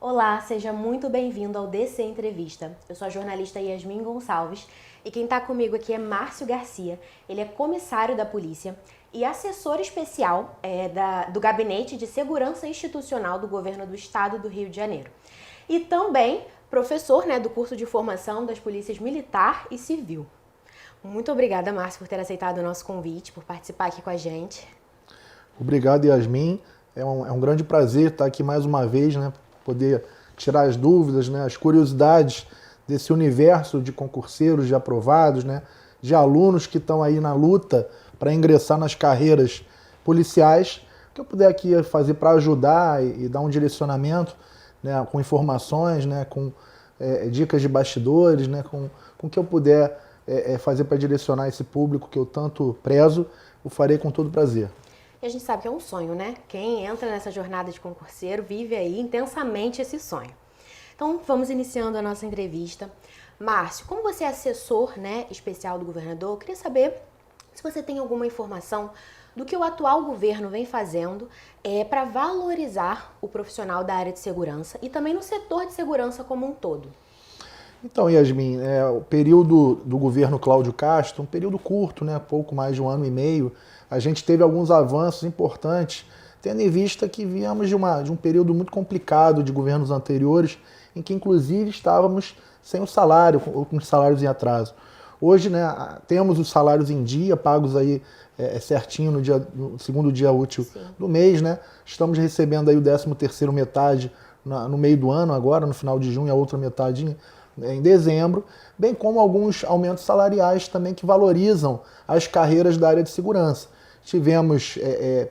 Olá, seja muito bem-vindo ao DC Entrevista. Eu sou a jornalista Yasmin Gonçalves e quem está comigo aqui é Márcio Garcia. Ele é comissário da polícia e assessor especial do Gabinete de Segurança Institucional do Governo do Estado do Rio de Janeiro. E também professor do curso de formação das polícias militar e civil. Muito obrigada, Márcio, por ter aceitado o nosso convite, por participar aqui com a gente. Obrigado, Yasmin. É um grande prazer estar aqui mais uma vez, né? Poder tirar as dúvidas, né? As curiosidades desse universo de concurseiros, de aprovados, né? De alunos que estão aí na luta para ingressar nas carreiras policiais. O que eu puder aqui fazer para ajudar e dar um direcionamento, né? Com informações, né? Com dicas de bastidores, né? Com o que eu puder fazer para direcionar esse público que eu tanto prezo, o farei com todo prazer. E a gente sabe que é um sonho, né? Quem entra nessa jornada de concurseiro vive aí intensamente esse sonho. Então, vamos iniciando a nossa entrevista. Márcio, como você é assessor, especial do governador, eu queria saber se você tem alguma informação do que o atual governo vem fazendo para valorizar o profissional da área de segurança e também no setor de segurança como um todo. Então, Yasmin, o período do governo Cláudio Castro, um período curto, né, pouco mais de 1 ano e meio, a gente teve alguns avanços importantes, tendo em vista que viemos de um período muito complicado de governos anteriores, em que inclusive estávamos sem o salário, ou com os salários em atraso. Hoje, né, temos os salários em dia, pagos aí certinho no segundo dia útil do mês, né? Estamos recebendo aí o 13º metade no meio do ano agora, no final de junho, a outra metade em dezembro, bem como alguns aumentos salariais também que valorizam as carreiras da área de segurança. Tivemos,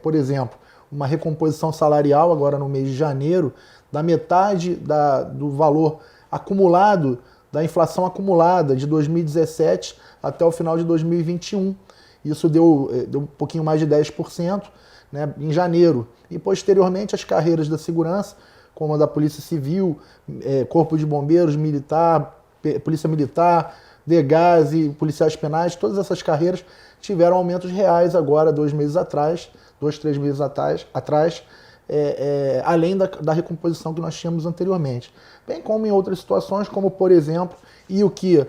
por exemplo, uma recomposição salarial agora no mês de janeiro da metade do valor acumulado, da inflação acumulada de 2017 até o final de 2021. Isso deu um pouquinho mais de 10%, né, em janeiro. E posteriormente as carreiras da segurança, como a da Polícia Civil, Corpo de Bombeiros, Militar, Polícia Militar, DEGASE, policiais penais, todas essas carreiras tiveram aumentos reais agora, 2, 3 meses atrás, além da recomposição que nós tínhamos anteriormente. Bem como em outras situações, como por exemplo, e o que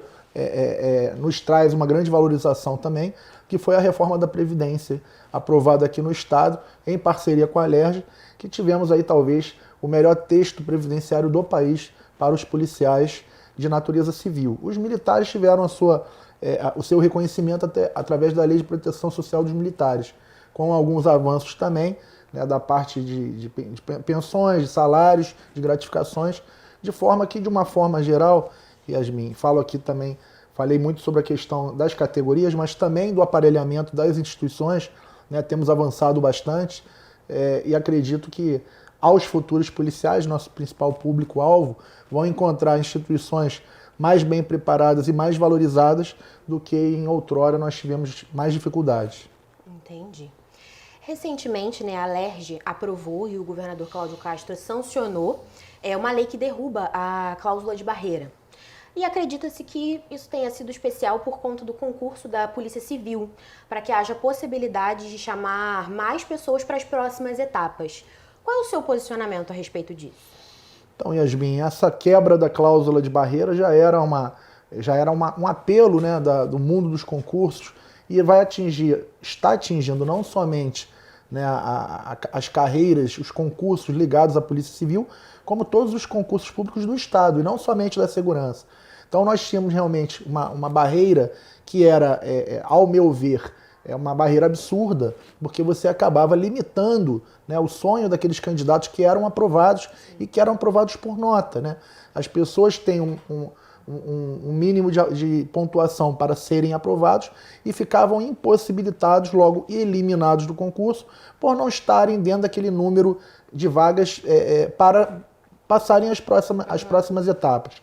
nos traz uma grande valorização também, que foi a reforma da Previdência, aprovada aqui no Estado, em parceria com a Alerj, que tivemos aí talvez o melhor texto previdenciário do país para os policiais de natureza civil. Os militares tiveram o seu reconhecimento através da Lei de Proteção Social dos Militares, com alguns avanços também, né, da parte de pensões, de salários, de gratificações, de forma que, de uma forma geral, Yasmin, falei muito sobre a questão das categorias, mas também do aparelhamento das instituições, né, temos avançado bastante e acredito que aos futuros policiais, nosso principal público-alvo, vão encontrar instituições mais bem preparadas e mais valorizadas do que em outrora nós tivemos mais dificuldades. Entendi. Recentemente, a Alerj aprovou e o governador Cláudio Castro sancionou uma lei que derruba a cláusula de barreira. E acredita-se que isso tenha sido especial por conta do concurso da Polícia Civil, para que haja possibilidade de chamar mais pessoas para as próximas etapas. Qual é o seu posicionamento a respeito disso? Então, Yasmin, essa quebra da cláusula de barreira já era um apelo, né, do mundo dos concursos e está atingindo não somente, né, as carreiras, os concursos ligados à Polícia Civil, como todos os concursos públicos do Estado, e não somente da segurança. Então nós tínhamos realmente uma barreira que era, ao meu ver, uma barreira absurda, porque você acabava limitando, né, o sonho daqueles candidatos que eram aprovados e que eram aprovados por nota, né? As pessoas têm um mínimo de pontuação para serem aprovados e ficavam impossibilitados, logo eliminados do concurso, por não estarem dentro daquele número de vagas para passarem as próximas etapas.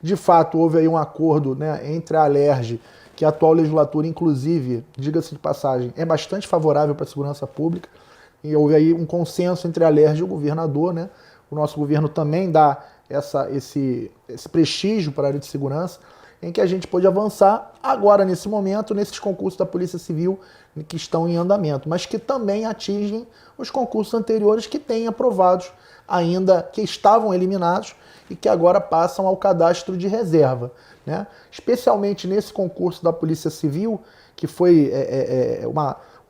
De fato, houve aí um acordo, né, entre a Alerj, que a atual legislatura, inclusive, diga-se de passagem, é bastante favorável para a segurança pública, e houve aí um consenso entre a Alerj e o governador, né? O nosso governo também dá esse prestígio para a área de segurança, em que a gente pôde avançar agora, nesse momento, nesses concursos da Polícia Civil que estão em andamento, mas que também atingem os concursos anteriores que têm aprovados ainda, que estavam eliminados e que agora passam ao cadastro de reserva, né? Especialmente nesse concurso da Polícia Civil, que foi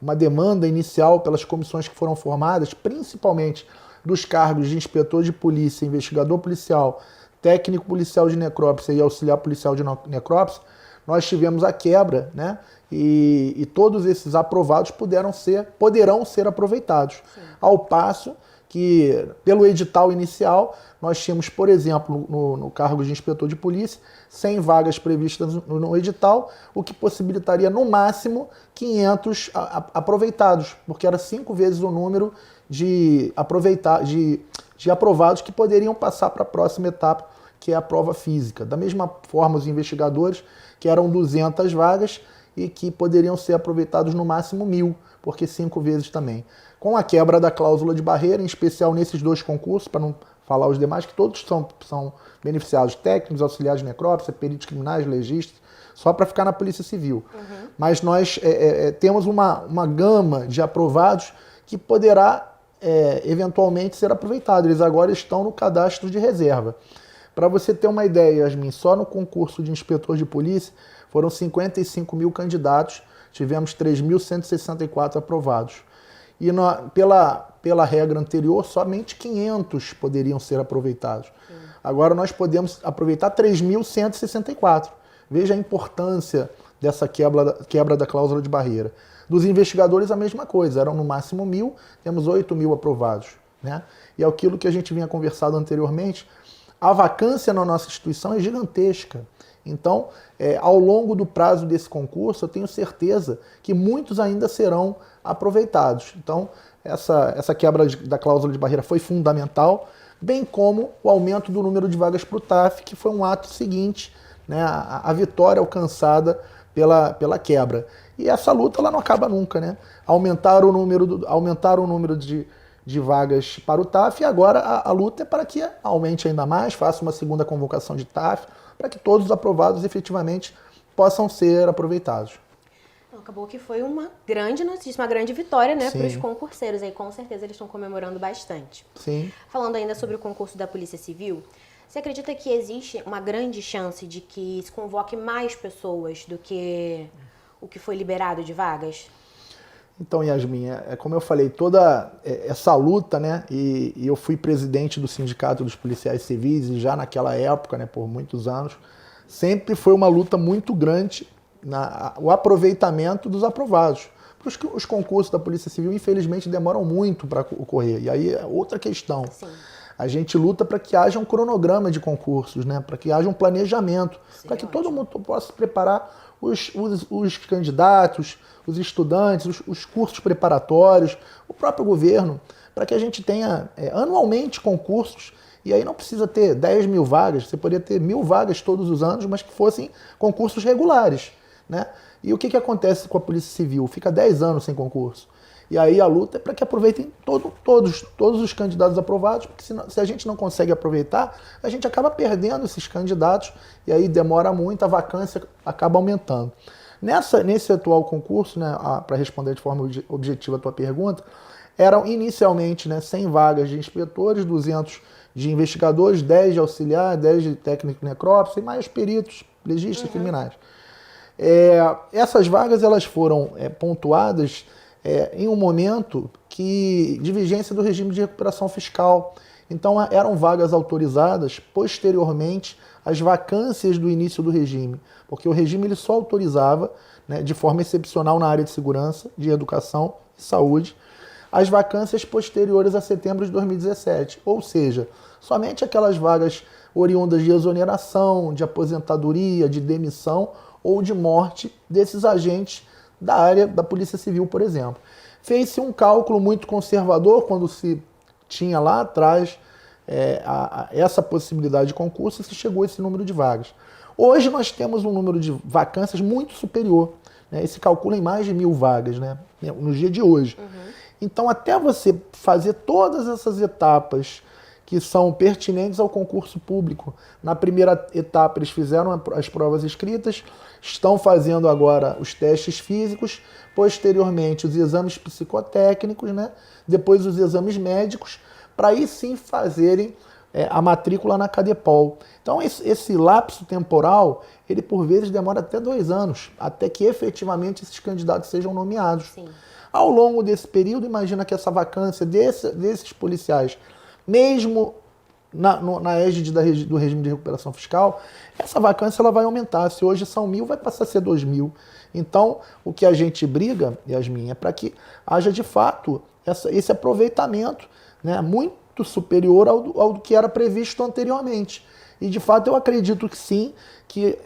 uma demanda inicial pelas comissões que foram formadas, principalmente dos cargos de inspetor de polícia, investigador policial, técnico policial de necrópsia e auxiliar policial de necrópsia, nós tivemos a quebra, né? E todos esses aprovados poderão ser aproveitados. Sim. Ao passo que, pelo edital inicial, nós tínhamos, por exemplo, no cargo de inspetor de polícia, 100 vagas previstas no edital, o que possibilitaria, no máximo, 500 aproveitados, porque era 5 vezes o número de aprovados que poderiam passar para a próxima etapa, que é a prova física. Da mesma forma, os investigadores, que eram 200 vagas e que poderiam ser aproveitados no máximo 1.000, porque 5 vezes também. Com a quebra da cláusula de barreira, em especial nesses 2 concursos, para não falar os demais, que todos são beneficiados, técnicos, auxiliares de necrópsia, peritos criminais, legistas, só para ficar na Polícia Civil. Uhum. Mas nós temos uma gama de aprovados que poderá eventualmente ser aproveitado. Eles agora estão no cadastro de reserva. Para você ter uma ideia, Yasmin, só no concurso de inspetor de polícia foram 55 mil candidatos, tivemos 3.164 aprovados. E pela regra anterior, somente 500 poderiam ser aproveitados. Agora nós podemos aproveitar 3.164. Veja a importância dessa quebra da cláusula de barreira. Dos investigadores, a mesma coisa, eram no máximo 1.000, temos 8.000 aprovados, né? E é aquilo que a gente vinha conversado anteriormente, a vacância na nossa instituição é gigantesca. Então, ao longo do prazo desse concurso, eu tenho certeza que muitos ainda serão aproveitados. Então, essa quebra da cláusula de barreira foi fundamental, bem como o aumento do número de vagas para o TAF, que foi um ato seguinte, né, a vitória alcançada pela quebra. E essa luta ela não acaba nunca, né? Aumentar o número de vagas para o TAF, e agora a luta é para que aumente ainda mais, faça uma segunda convocação de TAF, para que todos os aprovados efetivamente possam ser aproveitados. Acabou que foi uma grande notícia, uma grande vitória, né, para os concurseiros. Aí, com certeza eles estão comemorando bastante. Sim. Falando ainda sobre o concurso da Polícia Civil, você acredita que existe uma grande chance de que se convoque mais pessoas do que o que foi liberado de vagas? Então, Yasmin, como eu falei, toda essa luta, né, e eu fui presidente do Sindicato dos Policiais Civis, e já naquela época, né, por muitos anos, sempre foi uma luta muito grande o aproveitamento dos aprovados. Os concursos da Polícia Civil, infelizmente, demoram muito para ocorrer, e aí é outra questão. Sim. A gente luta para que haja um cronograma de concursos, né, para que haja um planejamento, para que todo mundo possa preparar os candidatos, os estudantes, os cursos preparatórios, o próprio governo, para que a gente tenha anualmente concursos, e aí não precisa ter 10.000 vagas, você poderia ter 1.000 vagas todos os anos, mas que fossem concursos regulares, né? E o que acontece com a Polícia Civil? Fica 10 anos sem concurso. E aí a luta é para que aproveitem todos os candidatos aprovados, porque se a gente não consegue aproveitar, a gente acaba perdendo esses candidatos, e aí demora muito, a vacância acaba aumentando. Nesse atual concurso, né, para responder de forma objetiva a tua pergunta, eram inicialmente, né, 100 vagas de inspetores, 200 de investigadores, 10 de auxiliar, 10 de técnico de necrópsia e mais peritos, legistas e criminais. Essas vagas elas foram pontuadas em um momento de vigência do regime de recuperação fiscal. Então eram vagas autorizadas posteriormente às vacâncias do início do regime, porque o regime ele só autorizava, né, de forma excepcional na área de segurança, de educação e saúde, as vacâncias posteriores a setembro de 2017, ou seja, somente aquelas vagas oriundas de exoneração, de aposentadoria, de demissão ou de morte desses agentes da área da Polícia Civil, por exemplo. Fez-se um cálculo muito conservador quando se tinha lá atrás essa possibilidade de concurso e se chegou a esse número de vagas. Hoje nós temos um número de vacâncias muito superior, né? Esse calcula em mais de 1.000 vagas, né, no dia de hoje. Uhum. Então, até você fazer todas essas etapas que são pertinentes ao concurso público. Na primeira etapa eles fizeram as provas escritas, estão fazendo agora os testes físicos, posteriormente os exames psicotécnicos, né? Depois os exames médicos, para aí sim fazerem a matrícula na Cadepol. Então esse lapso temporal, ele por vezes demora até 2 anos, até que efetivamente esses candidatos sejam nomeados. Sim. Ao longo desse período, imagina que essa vacância desses policiais, mesmo na égide do regime de recuperação fiscal, essa vacância ela vai aumentar. Se hoje são 1.000, vai passar a ser 2.000. Então, o que a gente briga, Yasmin, é para que haja de fato esse aproveitamento, né, muito superior ao que era previsto anteriormente. E de fato eu acredito que sim, que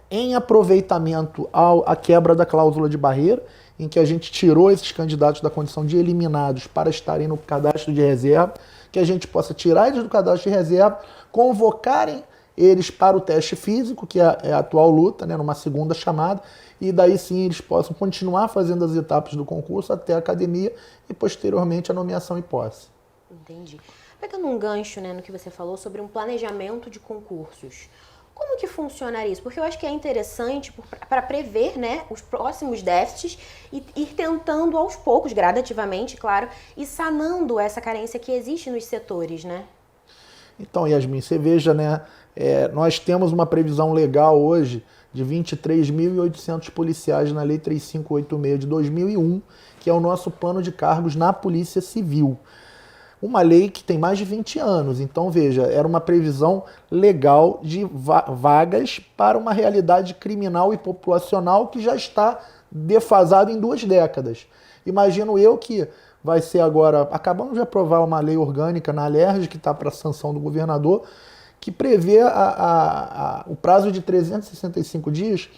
em aproveitamento à quebra da cláusula de barreira, em que a gente tirou esses candidatos da condição de eliminados para estarem no cadastro de reserva, que a gente possa tirar eles do cadastro de reserva, convocarem eles para o teste físico, que é a atual luta, né, numa segunda chamada, e daí sim eles possam continuar fazendo as etapas do concurso até a academia e posteriormente a nomeação e posse. Entendi. Pegando um gancho, né, no que você falou sobre um planejamento de concursos, como que funcionaria isso? Porque eu acho que é interessante para prever, né, os próximos déficits e ir tentando aos poucos, gradativamente, claro, e sanando essa carência que existe nos setores, né? Então, Yasmin, você veja, né, nós temos uma previsão legal hoje de 23.800 policiais na Lei 3586 de 2001, que é o nosso plano de cargos na Polícia Civil. Uma lei que tem mais de 20 anos, então veja, era uma previsão legal de vagas para uma realidade criminal e populacional que já está defasada em 2 décadas. Imagino eu que vai ser agora, acabamos de aprovar uma lei orgânica na Alerj, que está para sanção do governador, que prevê o prazo de 365 dias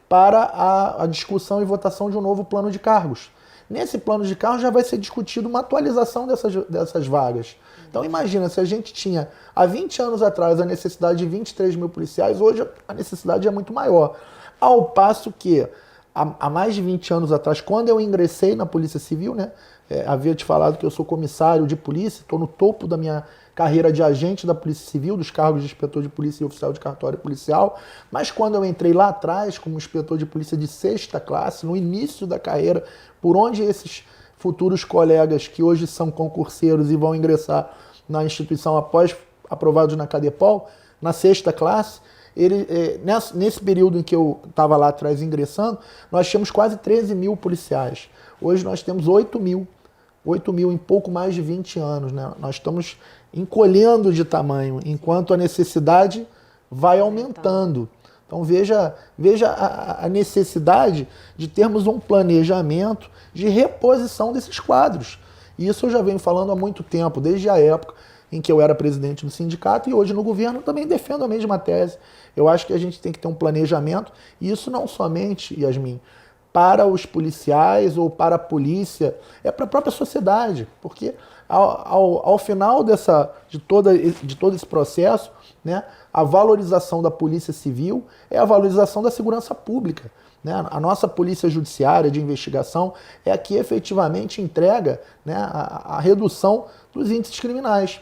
para a discussão e votação de um novo plano de cargos. Nesse plano de cargos já vai ser discutido uma atualização dessas vagas. Então imagina, se a gente tinha há 20 anos atrás a necessidade de 23.000 policiais, hoje a necessidade é muito maior. Ao passo que há mais de 20 anos atrás, quando eu ingressei na Polícia Civil, né, havia te falado que eu sou comissário de polícia, estou no topo da minha carreira de agente da Polícia Civil, dos cargos de inspetor de polícia e oficial de cartório policial, mas quando eu entrei lá atrás como inspetor de polícia de 6ª classe, no início da carreira, por onde esses futuros colegas que hoje são concurseiros e vão ingressar na instituição após aprovados na Cadepol, na 6ª classe, nesse período em que eu estava lá atrás ingressando, nós tínhamos quase 13.000 policiais. Hoje nós temos 8.000 em pouco mais de 20 anos, né? Nós estamos encolhendo de tamanho, enquanto a necessidade vai aumentando. Então veja a necessidade de termos um planejamento de reposição desses quadros. E isso eu já venho falando há muito tempo, desde a época em que eu era presidente do sindicato e hoje no governo também defendo a mesma tese. Eu acho que a gente tem que ter um planejamento, e isso não somente, Yasmin, para os policiais ou para a polícia, é para a própria sociedade, porque ao final de todo esse processo, né, a valorização da Polícia Civil é a valorização da segurança pública. Né? A nossa Polícia Judiciária de Investigação é a que efetivamente entrega, né, a redução dos índices criminais.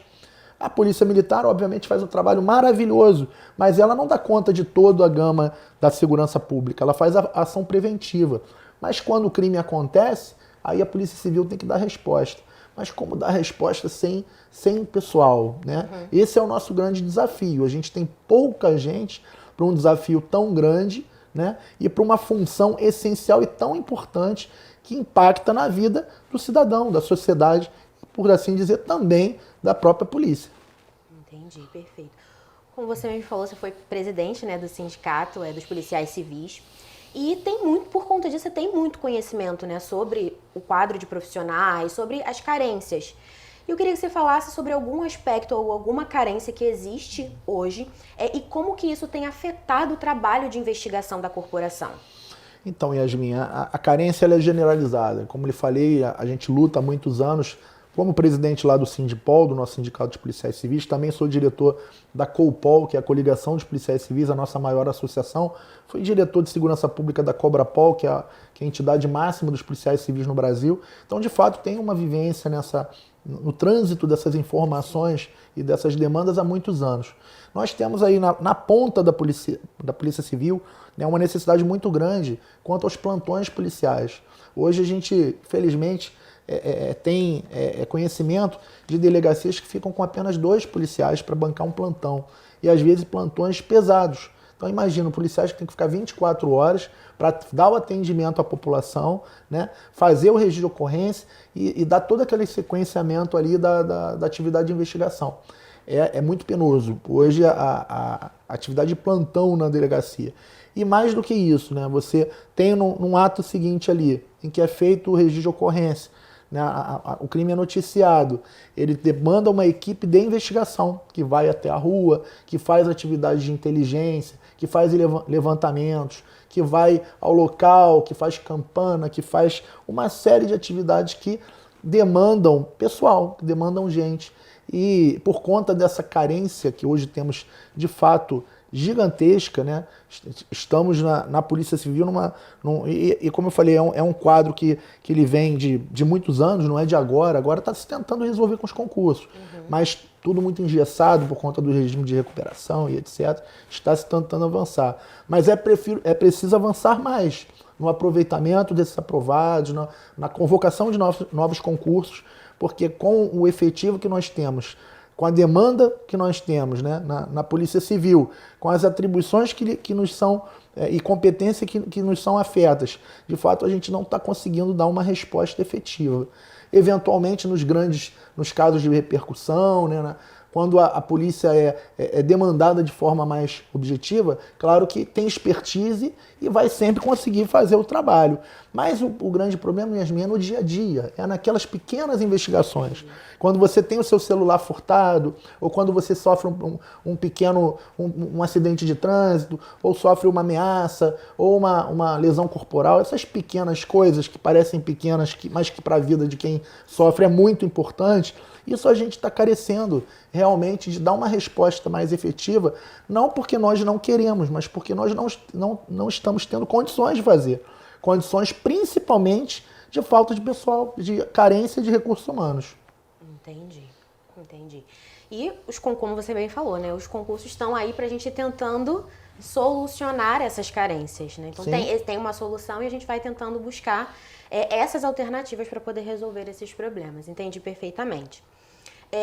A Polícia Militar, obviamente, faz um trabalho maravilhoso, mas ela não dá conta de toda a gama da segurança pública, ela faz a ação preventiva. Mas quando o crime acontece, aí a Polícia Civil tem que dar resposta. Mas como dar resposta sem pessoal, né? Uhum. Esse é o nosso grande desafio. A gente tem pouca gente para um desafio tão grande, né? E para uma função essencial e tão importante que impacta na vida do cidadão, da sociedade, por assim dizer, também da própria polícia. Entendi, perfeito. Como você mesmo falou, você foi presidente, né, do sindicato dos policiais civis. E por conta disso, você tem muito conhecimento, né, sobre o quadro de profissionais, sobre as carências. E eu queria que você falasse sobre algum aspecto ou alguma carência que existe hoje e como que isso tem afetado o trabalho de investigação da corporação. Então, Yasmin, a carência ela é generalizada. Como lhe falei, a gente luta há muitos anos. Como presidente lá do Sindipol, do nosso Sindicato de Policiais Civis, também sou diretor da COPOL, que é a Coligação de Policiais Civis, a nossa maior associação. Fui diretor de Segurança Pública da COBRAPOL, que é a entidade máxima dos policiais civis no Brasil. Então, de fato, tenho uma vivência no trânsito dessas informações e dessas demandas há muitos anos. Nós temos aí na ponta da Polícia Civil, né, uma necessidade muito grande quanto aos plantões policiais. Hoje a gente, felizmente, tem conhecimento de delegacias que ficam com apenas 2 policiais para bancar um plantão. E às vezes plantões pesados. Então imagina, policiais que tem que ficar 24 horas para dar o atendimento à população, né, fazer o registro de ocorrência e dar todo aquele sequenciamento ali da atividade de investigação. É muito penoso. Hoje a atividade de plantão na delegacia. E mais do que isso, né, você tem num ato seguinte ali, em que é feito o registro de ocorrência, né, o crime é noticiado, ele demanda uma equipe de investigação que vai até a rua, que faz atividades de inteligência, que faz levantamentos, que vai ao local, que faz campana, que faz uma série de atividades que demandam pessoal, que demandam gente. E por conta dessa carência que hoje temos de fato gigantesca, né? Estamos na Polícia Civil e como eu falei, é um quadro que ele vem de muitos anos, não é de agora está se tentando resolver com os concursos, mas tudo muito engessado por conta do regime de recuperação e etc. Está se tentando avançar, mas é preciso avançar mais no aproveitamento desses aprovados, na convocação de novos concursos, porque com o efetivo que nós temos, com a demanda que nós temos, né, na Polícia Civil, com as atribuições que nos são e competências que nos são afetas, de fato a gente não está conseguindo dar uma resposta efetiva. Eventualmente nos casos de repercussão, né, quando a polícia é demandada de forma mais objetiva, claro que tem expertise e vai sempre conseguir fazer o trabalho. Mas o grande problema, Yasmin, é no dia a dia, é naquelas pequenas investigações. Quando você tem o seu celular furtado, ou quando você sofre um acidente de trânsito, ou sofre uma ameaça, ou uma lesão corporal, essas pequenas coisas que parecem pequenas, mas que para a vida de quem sofre é muito importante, isso a gente está carecendo realmente de dar uma resposta mais efetiva, não porque nós não queremos, mas porque nós não estamos tendo condições de fazer. Condições principalmente de falta de pessoal, de carência de recursos humanos. Entendi. E como você bem falou, né, os concursos estão aí para a gente tentando solucionar essas carências, né? Então tem uma solução e a gente vai tentando buscar essas alternativas para poder resolver esses problemas. Entendi perfeitamente.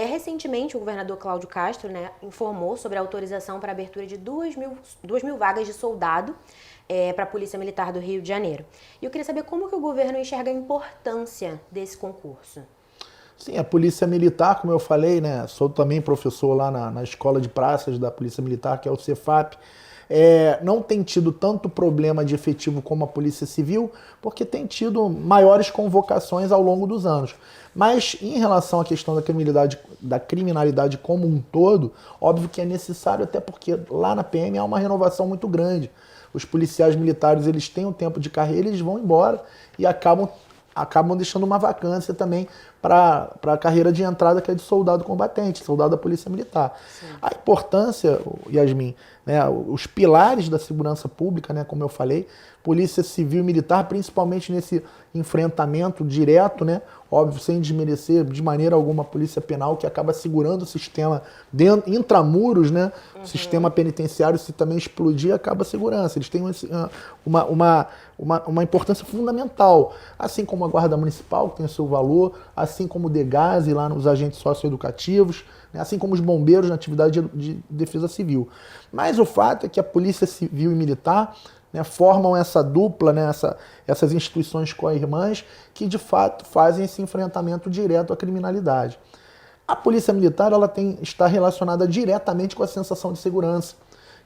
Recentemente, o governador Cláudio Castro, né, informou sobre a autorização para a abertura de 2.000 vagas de soldado para a Polícia Militar do Rio de Janeiro. E eu queria saber como que o governo enxerga a importância desse concurso. Sim, a Polícia Militar, como eu falei, né, sou também professor lá na Escola de Praças da Polícia Militar, que é o Cefap, não tem tido tanto problema de efetivo como a Polícia Civil, porque tem tido maiores convocações ao longo dos anos. Mas em relação à questão da criminalidade como um todo, óbvio que é necessário, até porque lá na PM há uma renovação muito grande. Os policiais militares, eles têm um tempo de carreira, eles vão embora e acabam deixando uma vacância também para a carreira de entrada, que é de soldado combatente, soldado da Polícia Militar. Sim. A importância, Yasmin, né, os pilares da segurança pública, né, como eu falei, Polícia Civil e Militar, principalmente nesse enfrentamento direto, né, óbvio, sem desmerecer de maneira alguma a Polícia Penal, que acaba segurando o sistema intramuros, né, o sistema penitenciário, se também explodir, acaba a segurança. Eles têm uma importância fundamental, assim como a Guarda Municipal, que tem o seu valor, assim como o DEGASE, lá nos agentes socioeducativos, né, assim como os bombeiros na atividade de defesa civil. Mas o fato é que a Polícia Civil e Militar, né, formam essa dupla, né, essas instituições co-irmãs que de fato fazem esse enfrentamento direto à criminalidade. A Polícia Militar está relacionada diretamente com a sensação de segurança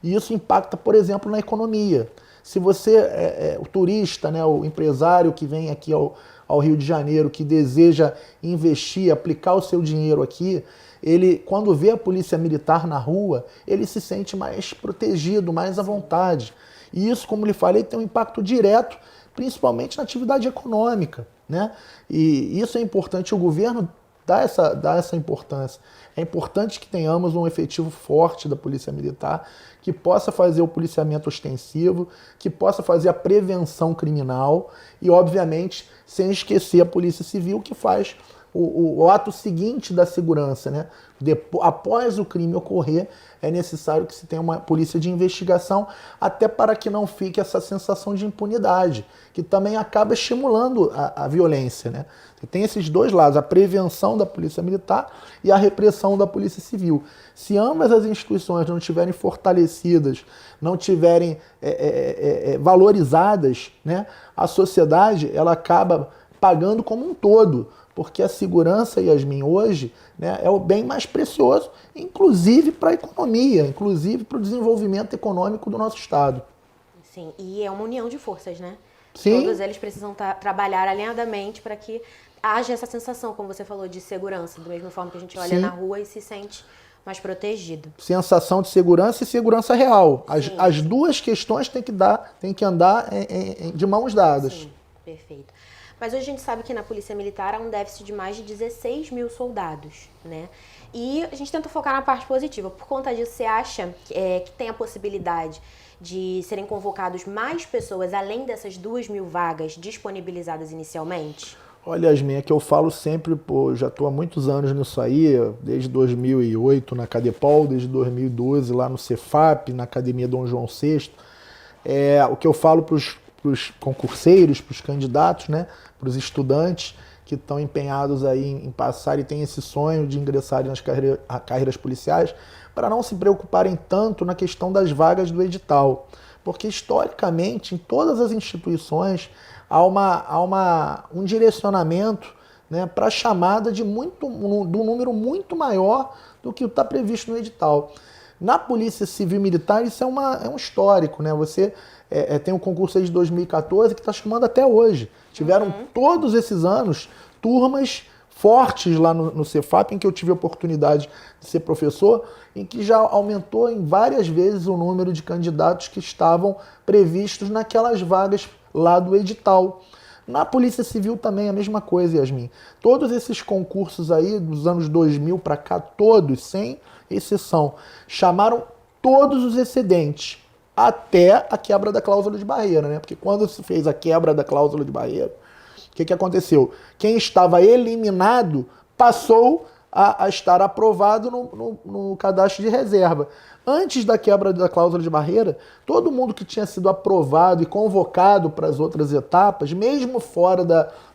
e isso impacta, por exemplo, na economia. Se você o turista, né, o empresário que vem aqui ao Rio de Janeiro, que deseja investir, aplicar o seu dinheiro aqui, ele, quando vê a Polícia Militar na rua, ele se sente mais protegido, mais à vontade. E isso, como lhe falei, tem um impacto direto, principalmente na atividade econômica, né? E isso é importante, o governo dá essa importância. É importante que tenhamos um efetivo forte da Polícia Militar, que possa fazer o policiamento ostensivo, que possa fazer a prevenção criminal e, obviamente, sem esquecer a Polícia Civil, que faz o ato seguinte da segurança, né? Após o crime ocorrer, é necessário que se tenha uma polícia de investigação, até para que não fique essa sensação de impunidade, que também acaba estimulando a violência, né? Tem esses dois lados, a prevenção da polícia militar e a repressão da polícia civil. Se ambas as instituições não estiverem fortalecidas, não tiverem valorizadas, né, a sociedade ela acaba pagando como um todo, porque a segurança, Yasmin, hoje, né, é o bem mais precioso, inclusive para a economia, inclusive para o desenvolvimento econômico do nosso Estado. Sim, e é uma união de forças, né? Sim. Todos eles precisam trabalhar alinhadamente para que haja essa sensação, como você falou, de segurança, da mesma forma que a gente olha na rua e se sente mais protegido. Sensação de segurança e segurança real. As duas questões têm que andar de mãos dadas. Sim, perfeito. Mas hoje a gente sabe que na Polícia Militar há um déficit de mais de 16 mil soldados, né? E a gente tenta focar na parte positiva. Por conta disso, você acha que tem a possibilidade de serem convocados mais pessoas, além dessas 2.000 vagas disponibilizadas inicialmente? Olha, Yasmin, é que eu falo sempre, pô, já estou há muitos anos nisso aí, desde 2008 na Cadepol, desde 2012 lá no Cefap, na Academia Dom João VI. O que eu falo para os concurseiros, para os candidatos, né, para os estudantes que estão empenhados aí em passar e têm esse sonho de ingressarem nas carreiras policiais, para não se preocuparem tanto na questão das vagas do edital. Porque, historicamente, em todas as instituições, há um direcionamento, né, para a chamada de um número muito maior do que está previsto no edital. Na Polícia Civil Militar, isso é um histórico, né? Você tem o concurso aí de 2014 que está chamando até hoje. Tiveram todos esses anos turmas fortes lá no Cefap, em que eu tive a oportunidade de ser professor, em que já aumentou em várias vezes o número de candidatos que estavam previstos naquelas vagas lá do edital. Na Polícia Civil também é a mesma coisa, Yasmin. Todos esses concursos aí dos anos 2000 para cá, todos, sem exceção, chamaram todos os excedentes, até a quebra da cláusula de barreira, né? Porque quando se fez a quebra da cláusula de barreira, o que aconteceu? Quem estava eliminado passou a estar aprovado no cadastro de reserva. Antes da quebra da cláusula de barreira, todo mundo que tinha sido aprovado e convocado para as outras etapas, mesmo fora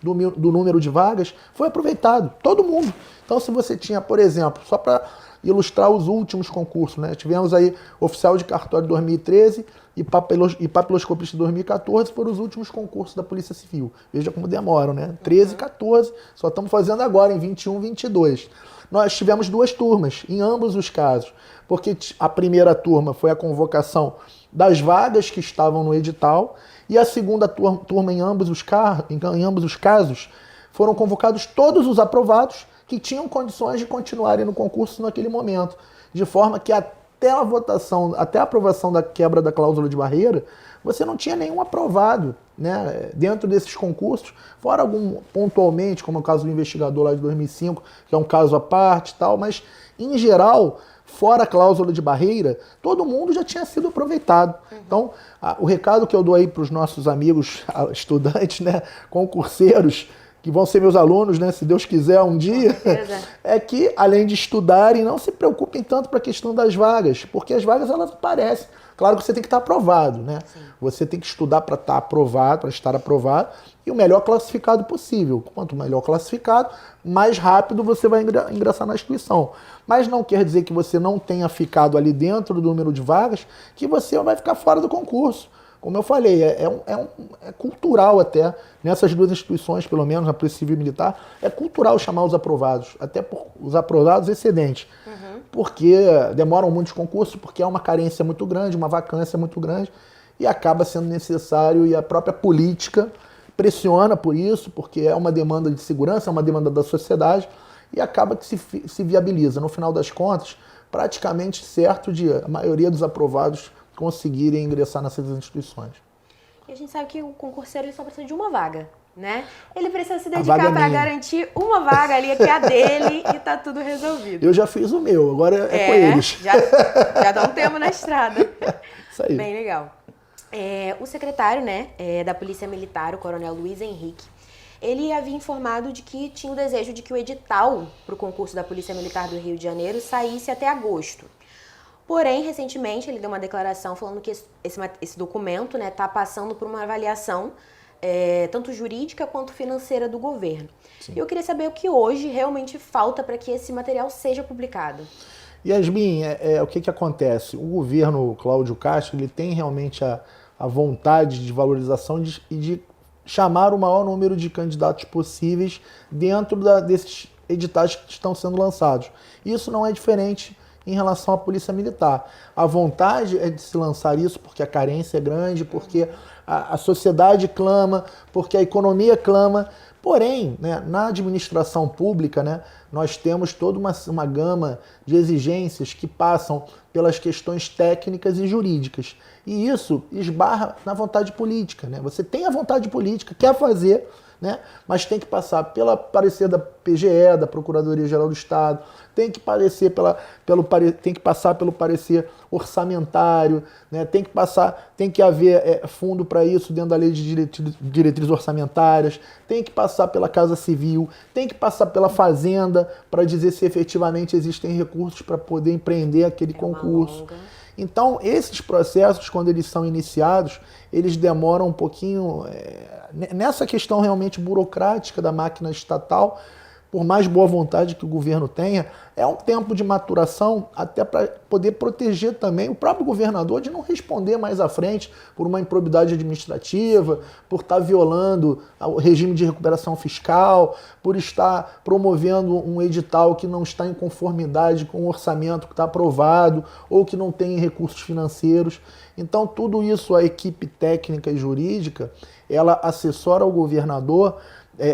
do número de vagas, foi aproveitado. Todo mundo. Então, se você tinha, por exemplo, só para ilustrar os últimos concursos, né? Tivemos aí oficial de cartório 2013 e papiloscopista 2014, foram os últimos concursos da Polícia Civil. Veja como demoram, né? 13 e 14, só estamos fazendo agora, em 21 e 22. Nós tivemos duas turmas, em ambos os casos, porque a primeira turma foi a convocação das vagas que estavam no edital, e a segunda turma, em ambos os casos, foram convocados todos os aprovados que tinham condições de continuarem no concurso naquele momento, de forma que até a votação, até a aprovação da quebra da cláusula de barreira, você não tinha nenhum aprovado, né, dentro desses concursos, fora algum pontualmente, como é o caso do investigador lá de 2005, que é um caso à parte e tal, mas em geral, fora a cláusula de barreira, todo mundo já tinha sido aproveitado. Então, o recado que eu dou aí para os nossos amigos estudantes, né, concurseiros, que vão ser meus alunos, né, se Deus quiser um dia, é que, além de estudarem, não se preocupem tanto para a questão das vagas, porque as vagas, elas aparecem. Claro que você tem que estar aprovado, né? Sim. Você tem que estudar para estar aprovado, para estar aprovado, e o melhor classificado possível. Quanto melhor classificado, mais rápido você vai ingressar na instituição. Mas não quer dizer que você não tenha ficado ali dentro do número de vagas, que você vai ficar fora do concurso. Como eu falei, é cultural até, nessas duas instituições, pelo menos na Polícia Civil e Militar, é cultural chamar os aprovados, até por os aprovados excedentes. Porque demoram muitos concursos, porque há uma carência muito grande, uma vacância muito grande, e acaba sendo necessário, e a própria política pressiona por isso, porque é uma demanda de segurança, é uma demanda da sociedade, e acaba que se viabiliza. No final das contas, praticamente certo de a maioria dos aprovados conseguirem ingressar nessas instituições. E a gente sabe que o concurseiro ele só precisa de uma vaga, né? Ele precisa se dedicar para garantir uma vaga ali, que é a dele, e tá tudo resolvido. Eu já fiz o meu, agora é com eles. Já dá um tempo na estrada. Isso aí. Bem legal. O secretário, né, da Polícia Militar, o Coronel Luiz Henrique, ele havia informado de que tinha o desejo de que o edital para o concurso da Polícia Militar do Rio de Janeiro saísse até agosto. Porém, recentemente, ele deu uma declaração falando que esse documento está passando por uma avaliação tanto jurídica quanto financeira do governo. Sim. Eu queria saber o que hoje realmente falta para que esse material seja publicado. Yasmin, o que acontece? O governo Cláudio Castro ele tem realmente a vontade de valorização e de chamar o maior número de candidatos possíveis dentro desses editais que estão sendo lançados. Isso não é diferente em relação à Polícia Militar. A vontade é de se lançar isso porque a carência é grande, porque a sociedade clama, porque a economia clama. Porém, né, na administração pública, né, nós temos toda uma gama de exigências que passam pelas questões técnicas e jurídicas. E isso esbarra na vontade política. Né? Você tem a vontade política, quer fazer, né? Mas tem que passar pelo parecer da PGE, da Procuradoria-Geral do Estado, tem que passar pelo parecer orçamentário, né? Tem que haver fundo para isso dentro da lei de diretrizes orçamentárias, tem que passar pela Casa Civil, tem que passar pela Fazenda para dizer se efetivamente existem recursos para poder empreender aquele concurso. Então, esses processos, quando eles são iniciados, eles demoram um pouquinho. Nessa questão realmente burocrática da máquina estatal, por mais boa vontade que o governo tenha, é um tempo de maturação até para poder proteger também o próprio governador de não responder mais à frente por uma improbidade administrativa, por estar violando o regime de recuperação fiscal, por estar promovendo um edital que não está em conformidade com o orçamento que está aprovado ou que não tem recursos financeiros. Então, tudo isso a equipe técnica e jurídica, ela assessora o governador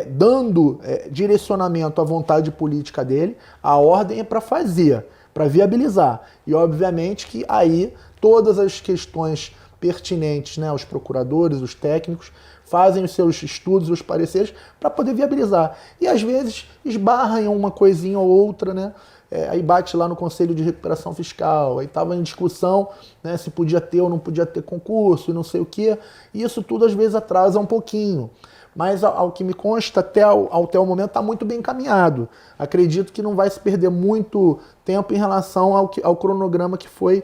dando direcionamento à vontade política dele. A ordem é para fazer, para viabilizar. E, obviamente, que aí todas as questões pertinentes, né, os procuradores, os técnicos, fazem os seus estudos, os pareceres, para poder viabilizar. E, às vezes, esbarra em uma coisinha ou outra, né? Aí bate lá no Conselho de Recuperação Fiscal, aí estava em discussão, né, se podia ter ou não podia ter concurso e não sei o quê. E isso tudo, às vezes, atrasa um pouquinho. Mas, ao que me consta, até o momento está muito bem encaminhado. Acredito que não vai se perder muito tempo em relação ao cronograma que foi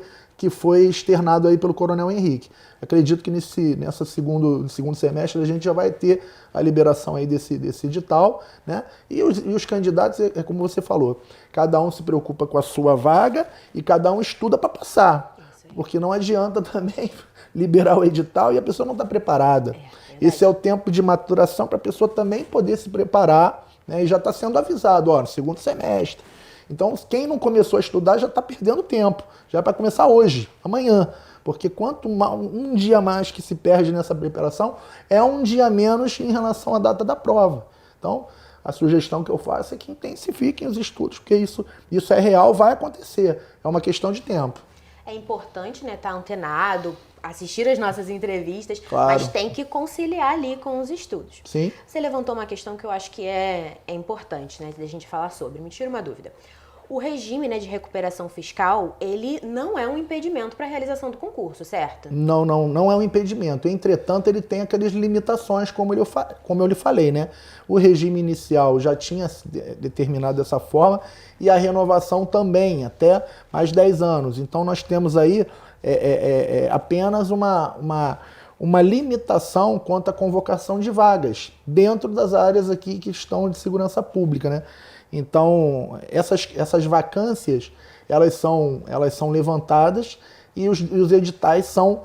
externado aí pelo Coronel Henrique. Acredito que nesse segundo semestre a gente já vai ter a liberação aí desse edital, né? E os candidatos, como você falou, cada um se preocupa com a sua vaga e cada um estuda para passar. Porque não adianta também liberar o edital e a pessoa não está preparada. Esse é o tempo de maturação para a pessoa também poder se preparar, né? E já está sendo avisado, no segundo semestre. Então, quem não começou a estudar já está perdendo tempo. Já é para começar hoje, amanhã. Porque quanto um dia mais que se perde nessa preparação, é um dia menos em relação à data da prova. Então, a sugestão que eu faço é que intensifiquem os estudos, porque isso é real, vai acontecer. É uma questão de tempo. É importante, né, estar antenado, assistir as nossas entrevistas, claro, mas tem que conciliar ali com os estudos. Sim. Você levantou uma questão que eu acho que é importante, né, da gente falar sobre. Me tira uma dúvida. O regime, né, de recuperação fiscal, ele não é um impedimento para a realização do concurso, certo? Não é um impedimento. Entretanto, ele tem aquelas limitações, como eu lhe falei, né? O regime inicial já tinha determinado dessa forma e a renovação também, até mais 10 anos. Então, nós temos aí apenas uma limitação quanto à convocação de vagas dentro das áreas aqui que estão de segurança pública, né? Então, essas vacâncias, elas são levantadas e os editais são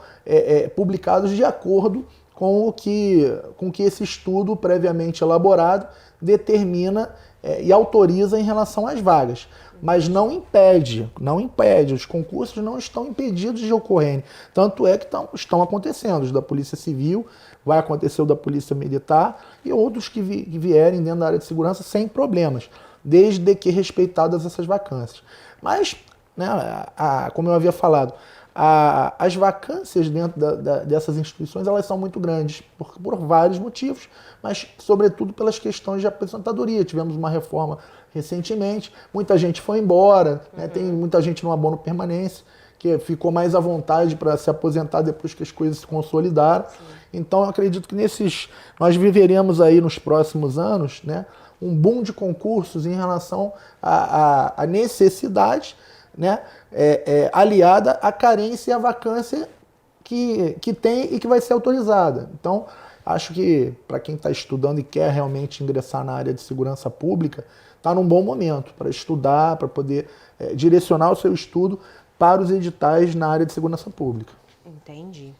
publicados de acordo com o que esse estudo previamente elaborado determina e autoriza em relação às vagas. Mas não impede, os concursos não estão impedidos de ocorrerem. Tanto é que estão acontecendo, os da Polícia Civil, vai acontecer o da Polícia Militar e outros que vierem dentro da área de segurança sem problemas, desde que respeitadas essas vacâncias. Mas, né, como eu havia falado, as vacâncias dentro dessas instituições elas são muito grandes por vários motivos, mas sobretudo pelas questões de aposentadoria. Tivemos uma reforma recentemente, muita gente foi embora, né, tem muita gente no abono permanência, que ficou mais à vontade para se aposentar depois que as coisas se consolidaram. Sim. Então, eu acredito que nós viveremos aí nos próximos anos, né, um boom de concursos em relação à necessidade, né, aliada à carência e à vacância que tem e que vai ser autorizada. Então, acho que para quem está estudando e quer realmente ingressar na área de segurança pública, está num bom momento para estudar, para poder direcionar o seu estudo para os editais na área de segurança pública. Entendi.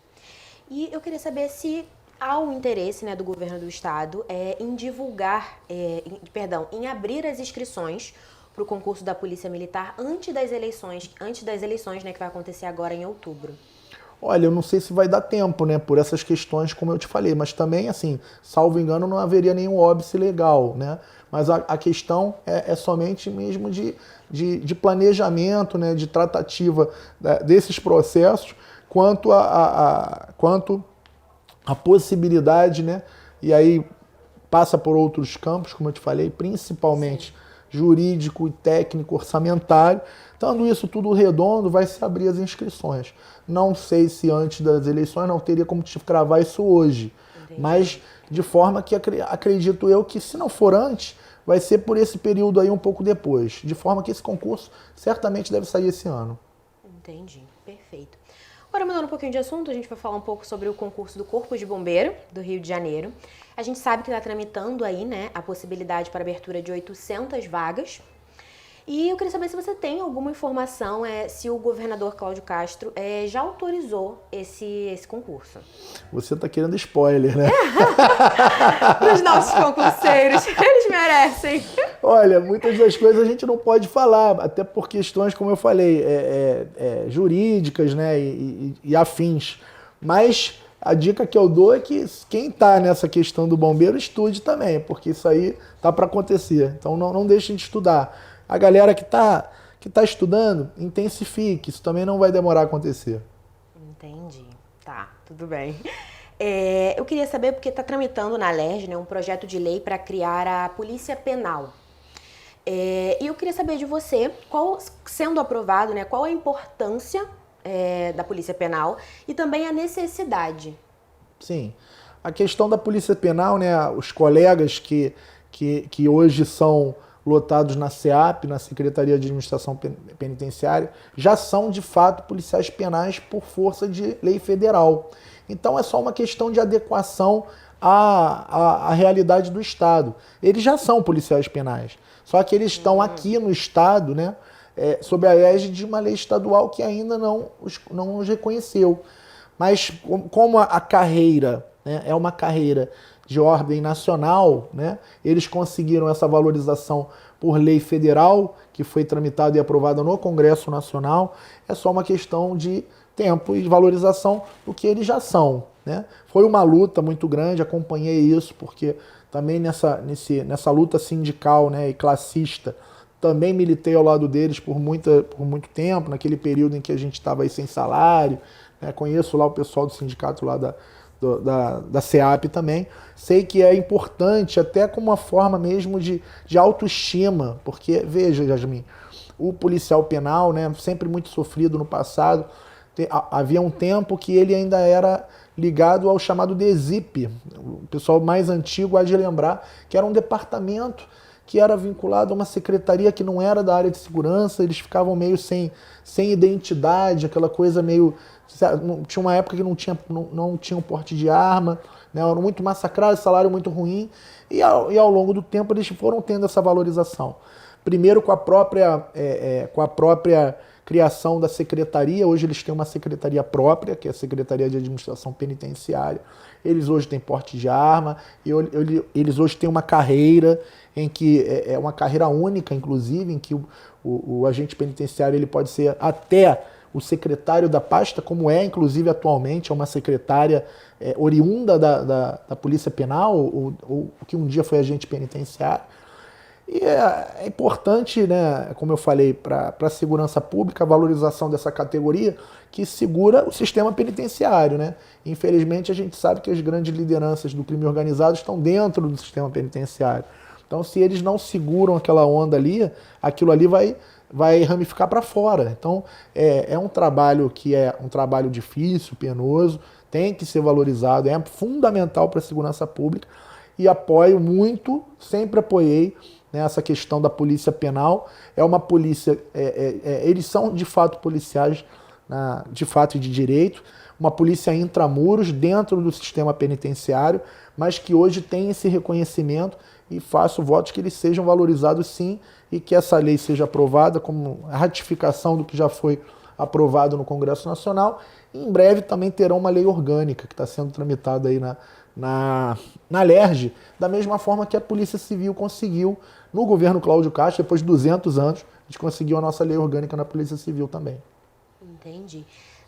E eu queria saber se há um interesse, né, do governo do estado em divulgar, em abrir as inscrições para o concurso da Polícia Militar antes das eleições, né, que vai acontecer agora em outubro. Olha, eu não sei se vai dar tempo, né, por essas questões, como eu te falei, mas também, assim, salvo engano, não haveria nenhum óbice legal, né? Mas a questão é somente mesmo de planejamento, né, de tratativa desses processos, quanto a possibilidade, né, e aí passa por outros campos, como eu te falei, principalmente jurídico, técnico, orçamentário. Estando isso tudo redondo, vai se abrir as inscrições. Não sei se antes das eleições, não teria como te cravar isso hoje. Entendi. Mas de forma que acredito eu que se não for antes, vai ser por esse período aí um pouco depois. De forma que esse concurso certamente deve sair esse ano. Entendi, perfeito. Agora, mudando um pouquinho de assunto, a gente vai falar um pouco sobre o concurso do Corpo de Bombeiro do Rio de Janeiro. A gente sabe que está tramitando aí, né, a possibilidade para abertura de 800 vagas. E eu queria saber se você tem alguma informação, se o governador Cláudio Castro já autorizou esse concurso. Você está querendo spoiler, né? Dos nossos concurseiros, eles merecem. Olha, muitas das coisas a gente não pode falar, até por questões, como eu falei, jurídicas, né, e afins. Mas a dica que eu dou é que quem está nessa questão do bombeiro estude também, porque isso aí tá para acontecer. Então não deixem de estudar. A galera que tá estudando, intensifique, isso também não vai demorar a acontecer. Entendi. Tá, tudo bem. Eu queria saber, porque está tramitando na LERJ, né, um projeto de lei para criar a Polícia Penal. E eu queria saber de você, sendo aprovado, né, qual a importância da Polícia Penal e também a necessidade. Sim. A questão da Polícia Penal, né, os colegas que hoje são lotados na SEAP, na Secretaria de Administração Penitenciária, já são de fato policiais penais por força de lei federal. Então é só uma questão de adequação à realidade do Estado. Eles já são policiais penais, só que eles estão aqui no Estado, né, sob a égide de uma lei estadual que ainda não os reconheceu. Mas como a carreira, né, é uma carreira de ordem nacional, né, eles conseguiram essa valorização por lei federal, que foi tramitada e aprovada no Congresso Nacional. É só uma questão de tempo e de valorização do que eles já são, né? Foi uma luta muito grande, acompanhei isso, porque também nessa luta sindical, né, e classista, também militei ao lado deles por muito tempo, naquele período em que a gente estava aí sem salário, né? Conheço lá o pessoal do sindicato lá da SEAP também. Sei que é importante até como uma forma mesmo de autoestima, porque, veja, Yasmin, o policial penal, né, sempre muito sofrido no passado, havia um tempo que ele ainda era ligado ao chamado DESIP, o pessoal mais antigo há de lembrar, que era um departamento que era vinculado a uma secretaria que não era da área de segurança, eles ficavam meio sem identidade, aquela coisa meio... Tinha uma época que não tinha um porte de arma, né, eram muito massacrados, salário muito ruim, e ao longo do tempo eles foram tendo essa valorização. Primeiro com a própria criação da secretaria, hoje eles têm uma secretaria própria, que é a Secretaria de Administração Penitenciária. Eles hoje têm porte de arma, e eles hoje têm uma carreira em que é uma carreira única, inclusive, em que o agente penitenciário ele pode ser até o secretário da pasta, como inclusive atualmente, é uma secretária oriunda da Polícia Penal, ou que um dia foi agente penitenciário. E é importante, né, como eu falei, para a segurança pública, a valorização dessa categoria que segura o sistema penitenciário, né? Infelizmente, a gente sabe que as grandes lideranças do crime organizado estão dentro do sistema penitenciário. Então, se eles não seguram aquela onda ali, aquilo ali vai vai ramificar para fora. Então, é um trabalho que é um trabalho difícil, penoso, tem que ser valorizado, é fundamental para a segurança pública e apoio muito, sempre apoiei, né, essa questão da polícia penal. É uma polícia, eles são de fato policiais, de fato e de direito, uma polícia intramuros dentro do sistema penitenciário, mas que hoje tem esse reconhecimento e faço votos que eles sejam valorizados sim e que essa lei seja aprovada como ratificação do que já foi aprovado no Congresso Nacional. E em breve também terão uma lei orgânica que está sendo tramitada aí na LERJ, da mesma forma que a Polícia Civil conseguiu no governo Cláudio Castro, depois de 200 anos, a gente conseguiu a nossa lei orgânica na Polícia Civil também. Entendi.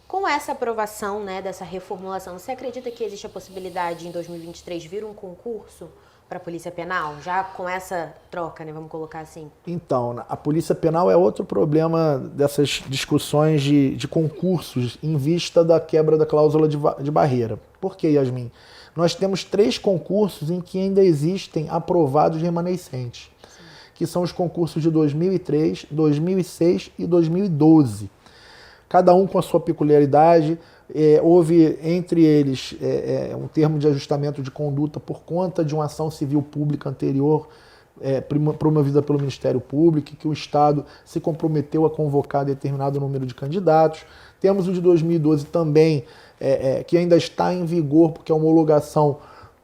Com essa aprovação, né, dessa reformulação, você acredita que existe a possibilidade em 2023 vir um concurso para a Polícia Penal? Já com essa troca, né, vamos colocar assim? Então, a Polícia Penal é outro problema dessas discussões de concursos em vista da quebra da cláusula de barreira. Por quê, Yasmin? Nós temos 3 concursos em que ainda existem aprovados remanescentes, que são os concursos de 2003, 2006 e 2012. Cada um com a sua peculiaridade. Houve entre eles um termo de ajustamento de conduta por conta de uma ação civil pública anterior promovida pelo Ministério Público, que o Estado se comprometeu a convocar determinado número de candidatos. Temos o de 2012 também, que ainda está em vigor, porque a homologação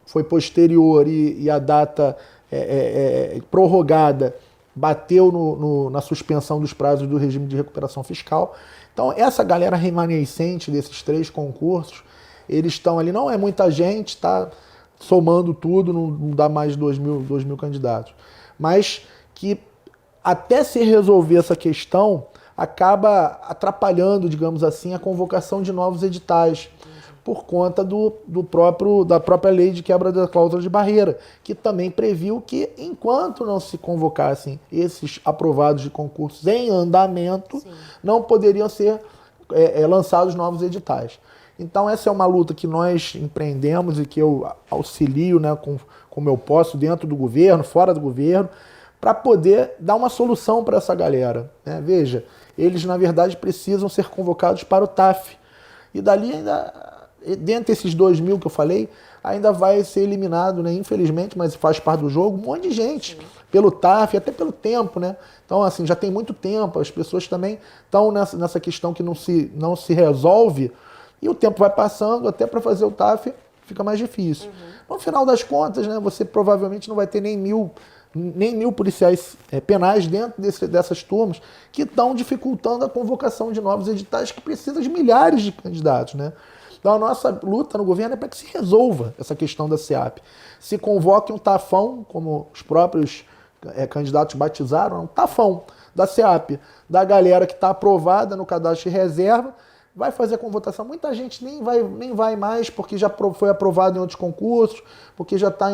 foi posterior e a data prorrogada bateu na suspensão dos prazos do regime de recuperação fiscal. Então, essa galera remanescente desses 3 concursos, eles estão ali, não é muita gente, está somando tudo, não dá mais de 2 mil candidatos. Mas que até se resolver essa questão, acaba atrapalhando, digamos assim, a convocação de novos editais, por conta da própria lei de quebra da cláusula de barreira, que também previu que, enquanto não se convocassem esses aprovados de concursos em andamento, sim, não poderiam ser lançados novos editais. Então essa é uma luta que nós empreendemos e que eu auxilio, né, como eu posso, dentro do governo, fora do governo, para poder dar uma solução para essa galera, né? Veja, eles na verdade precisam ser convocados para o TAF. E dali ainda, dentre esses 2 mil que eu falei, ainda vai ser eliminado, né, infelizmente, mas faz parte do jogo, um monte de gente, pelo TAF, até pelo tempo, né? Então, assim, já tem muito tempo, as pessoas também estão nessa questão que não se resolve, e o tempo vai passando, até para fazer o TAF fica mais difícil. No final das contas, né, você provavelmente não vai ter nem mil policiais penais dentro dessas turmas que estão dificultando a convocação de novos editais que precisam de milhares de candidatos, né? Então a nossa luta no governo é para que se resolva essa questão da SEAP. Se convoque um tafão, como os próprios candidatos batizaram, um tafão da SEAP, da galera que está aprovada no cadastro de reserva, vai fazer com votação. Muita gente nem vai mais porque já foi aprovado em outros concursos, porque já está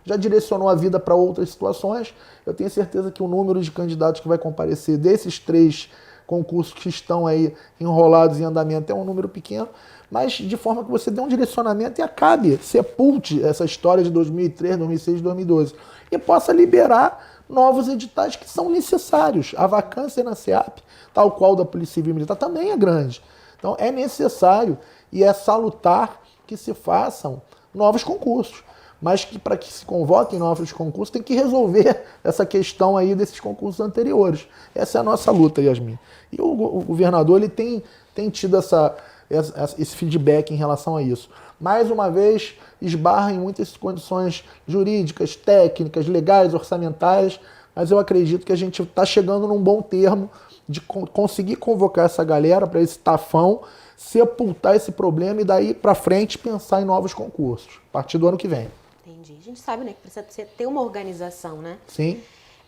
já direcionou a vida para outras situações. Eu tenho certeza que o número de candidatos que vai comparecer desses 3 concursos que estão aí enrolados em andamento é um número pequeno, mas de forma que você dê um direcionamento e acabe, sepulte essa história de 2003, 2006, 2012 e possa liberar novos editais que são necessários. A vacância na SEAP, tal qual da Polícia Civil e Militar, também é grande. Então é necessário e é salutar que se façam novos concursos, mas que para que se convoquem novos concursos tem que resolver essa questão aí desses concursos anteriores. Essa é a nossa luta, Yasmin. E o governador ele tem tido esse feedback em relação a isso. Mais uma vez, esbarra em muitas condições jurídicas, técnicas, legais, orçamentárias, mas eu acredito que a gente está chegando num bom termo de conseguir convocar essa galera para esse tafão, sepultar esse problema e daí para frente pensar em novos concursos, a partir do ano que vem. Entendi. A gente sabe, né, que precisa ter uma organização, né? Sim.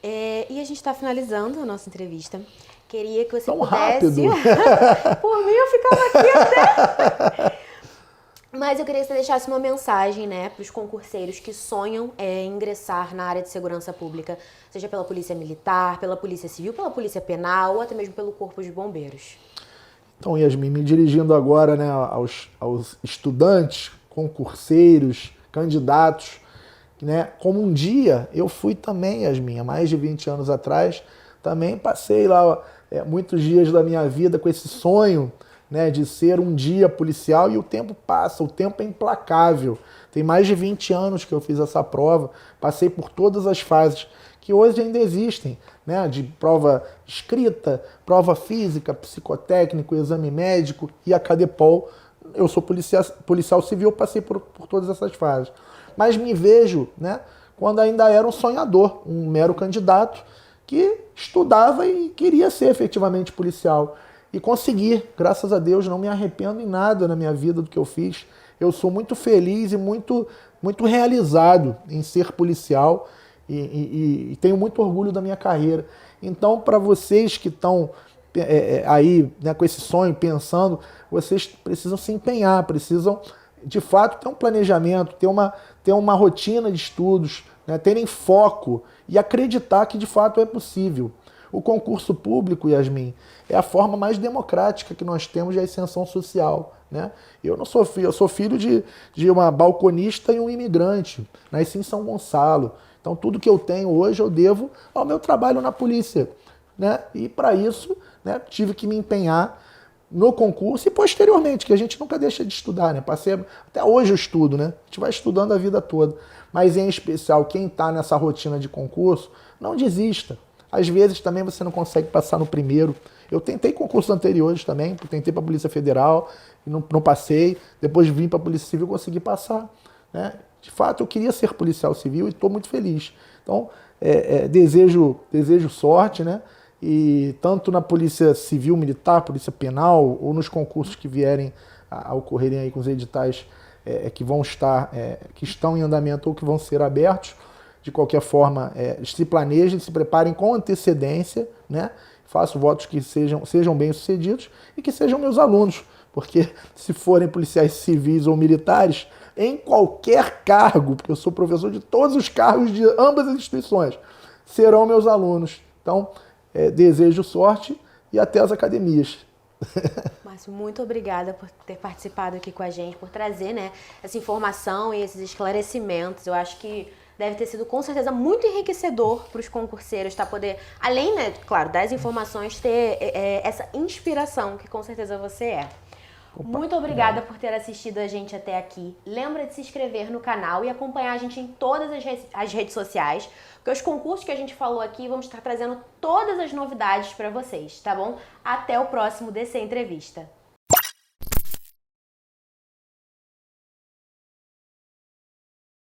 E a gente está finalizando a nossa entrevista. Queria que você tão pudesse... rápido. Por mim, eu ficava aqui até... Mas eu queria que você deixasse uma mensagem, né, para os concurseiros que sonham ingressar na área de segurança pública, seja pela Polícia Militar, pela Polícia Civil, pela Polícia Penal ou até mesmo pelo Corpo de Bombeiros. Então, Yasmin, me dirigindo agora, né, aos estudantes, concurseiros, candidatos, né, como um dia eu fui também, Yasmin, há mais de 20 anos atrás, também passei lá muitos dias da minha vida com esse sonho, né, de ser um dia policial, e o tempo passa, o tempo é implacável. Tem mais de 20 anos que eu fiz essa prova, passei por todas as fases que hoje ainda existem, né, de prova escrita, prova física, psicotécnico, exame médico e a Cadepol. Eu sou policial civil, passei por todas essas fases. Mas me vejo, né, quando ainda era um sonhador, um mero candidato que estudava e queria ser efetivamente policial. E consegui, graças a Deus, não me arrependo em nada na minha vida do que eu fiz. Eu sou muito feliz e muito realizado em ser policial e tenho muito orgulho da minha carreira. Então, para vocês que estão aí, né, com esse sonho, pensando, vocês precisam se empenhar, precisam, de fato, ter um planejamento, ter uma rotina de estudos, né, terem foco e acreditar que, de fato, é possível. O concurso público, Yasmin, é a forma mais democrática que nós temos de ascensão social, né? Eu sou filho de uma balconista e um imigrante, nasci em São Gonçalo. Então tudo que eu tenho hoje eu devo ao meu trabalho na polícia, né? E para isso, né, tive que me empenhar no concurso e posteriormente, que a gente nunca deixa de estudar, né? Até hoje eu estudo, né? A gente vai estudando a vida toda. Mas em especial, quem está nessa rotina de concurso, não desista. Às vezes também você não consegue passar no primeiro. Eu tentei concursos anteriores também, tentei para a Polícia Federal, e não passei. Depois vim para a Polícia Civil e consegui passar, né? De fato, eu queria ser policial civil e estou muito feliz. Então, desejo sorte, né? E tanto na Polícia Civil, Militar, Polícia Penal, ou nos concursos que vierem a ocorrerem aí com os editais que vão estar, que estão em andamento ou que vão ser abertos. De qualquer forma, se planejem, se preparem com antecedência, né? Faço votos que sejam bem-sucedidos e que sejam meus alunos, porque se forem policiais civis ou militares, em qualquer cargo, porque eu sou professor de todos os cargos de ambas as instituições, serão meus alunos. Então, desejo sorte e até as academias. Márcio, muito obrigada por ter participado aqui com a gente, por trazer, né, essa informação e esses esclarecimentos. Eu acho que deve ter sido, com certeza, muito enriquecedor para os concurseiros, tá? Poder, além, né, claro, das informações, ter essa inspiração que com certeza você é. Opa, muito obrigada por ter assistido a gente até aqui. Lembra de se inscrever no canal e acompanhar a gente em todas as redes sociais, porque os concursos que a gente falou aqui, vamos estar trazendo todas as novidades para vocês, tá bom? Até o próximo DC Entrevista.